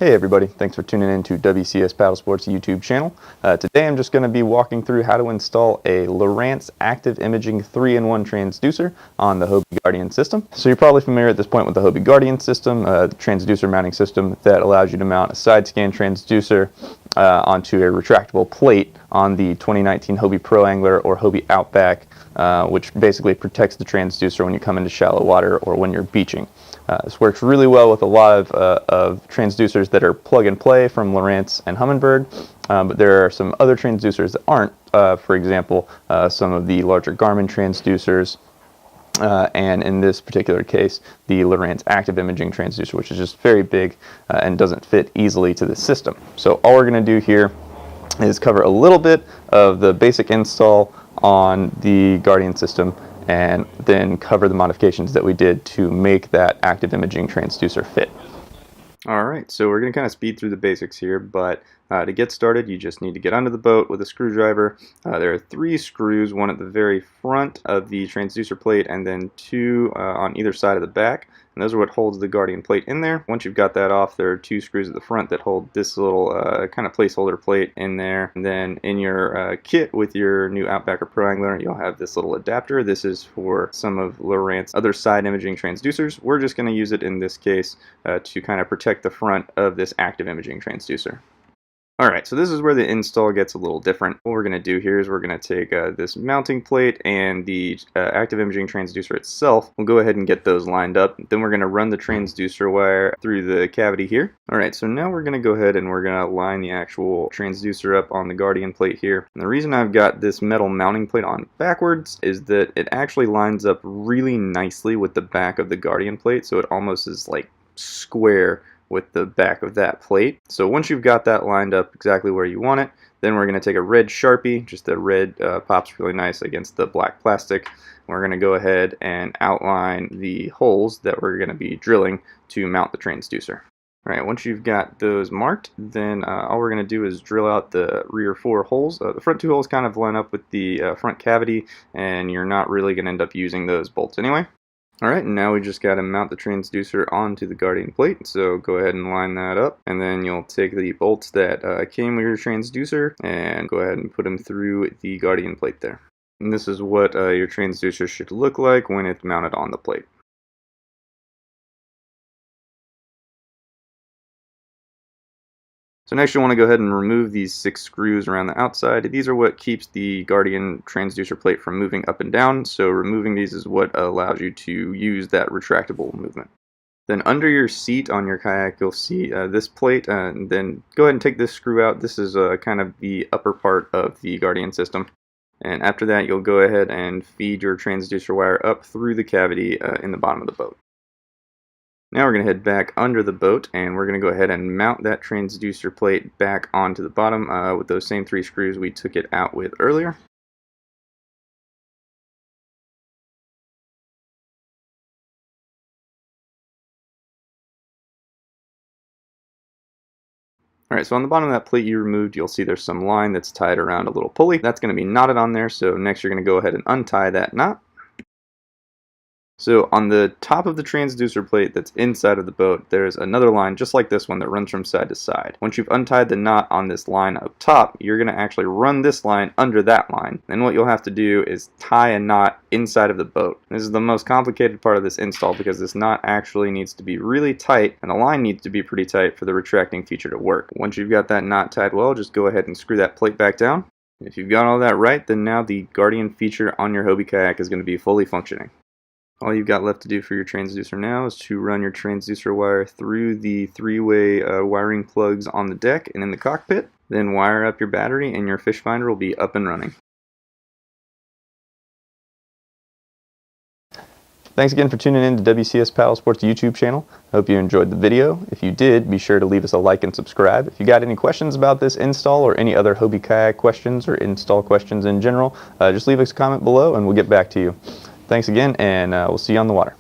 Hey everybody, thanks for tuning in to WCS Paddle Sports YouTube channel. Today I'm just going to be walking through how to install a Lowrance Active Imaging 3-in-1 transducer on the Hobie Guardian system. So you're probably familiar at this point with the Hobie Guardian system, the transducer mounting system that allows you to mount a side scan transducer onto a retractable plate on the 2019 Hobie Pro Angler or Hobie Outback, which basically protects the transducer when you come into shallow water or when you're beaching. This works really well with a lot of transducers that are plug and play from Lowrance and Humminbird, but there are some other transducers that aren't. For example, some of the larger Garmin transducers, and in this particular case, the Lowrance Active Imaging Transducer, which is just very big and doesn't fit easily to the system. So all we're going to do here is cover a little bit of the basic install on the Guardian system, and then cover the modifications that we did to make that active imaging transducer fit. Alright, so we're going to kind of speed through the basics here, but to get started you just need to get under the boat with a screwdriver. There are 3 screws, one at the very front of the transducer plate and then 2 on either side of the back. And those are what holds the Guardian plate in there. Once you've got that off, there are 2 screws at the front that hold this little kind of placeholder plate in there. And then in your kit with your new Outback or Pro Angler, you'll have this little adapter. This is for some of Lowrance's other side imaging transducers. We're just going to use it in this case to kind of protect the front of this active imaging transducer. Alright, so this is where the install gets a little different. What we're going to do here is we're going to take this mounting plate and the active imaging transducer itself. We'll go ahead and get those lined up. Then we're going to run the transducer wire through the cavity here. Alright, so now we're going to go ahead and we're going to line the actual transducer up on the Guardian plate here. And the reason I've got this metal mounting plate on backwards is that it actually lines up really nicely with the back of the Guardian plate, so it almost is like square with the back of that plate. So once you've got that lined up exactly where you want it, then we're going to take a red Sharpie. Just the red pops really nice against the black plastic. We're going to go ahead and outline the holes that we're going to be drilling to mount the transducer. Alright, once you've got those marked, then all we're going to do is drill out the rear 4 holes. The front 2 holes kind of line up with the front cavity, and you're not really going to end up using those bolts anyway. Alright, and now we just got to mount the transducer onto the Guardian plate, so go ahead and line that up, and then you'll take the bolts that came with your transducer and go ahead and put them through the Guardian plate there. And this is what your transducer should look like when it's mounted on the plate. So next you want to go ahead and remove these 6 screws around the outside. These are what keeps the Guardian transducer plate from moving up and down, so removing these is what allows you to use that retractable movement. Then under your seat on your kayak you'll see this plate, and then go ahead and take this screw out. This is kind of the upper part of the Guardian system. And after that you'll go ahead and feed your transducer wire up through the cavity in the bottom of the boat. Now we're going to head back under the boat, and we're going to go ahead and mount that transducer plate back onto the bottom with those same 3 screws we took it out with earlier. Alright, so on the bottom of that plate you removed, you'll see there's some line that's tied around a little pulley. That's going to be knotted on there, so next you're going to go ahead and untie that knot. So on the top of the transducer plate that's inside of the boat, there's another line just like this one that runs from side to side. Once you've untied the knot on this line up top, you're going to actually run this line under that line. And what you'll have to do is tie a knot inside of the boat. This is the most complicated part of this install because this knot actually needs to be really tight, and the line needs to be pretty tight for the retracting feature to work. Once you've got that knot tied well, just go ahead and screw that plate back down. If you've got all that right, then now the Guardian feature on your Hobie kayak is going to be fully functioning. All you've got left to do for your transducer now is to run your transducer wire through the 3-way wiring plugs on the deck and in the cockpit, then wire up your battery and your fish finder will be up and running. Thanks again for tuning in to WCS Paddle Sports YouTube channel. I hope you enjoyed the video. If you did, be sure to leave us a like and subscribe. If you got any questions about this install or any other Hobie kayak questions or install questions in general, just leave us a comment below and we'll get back to you. Thanks again, and we'll see you on the water.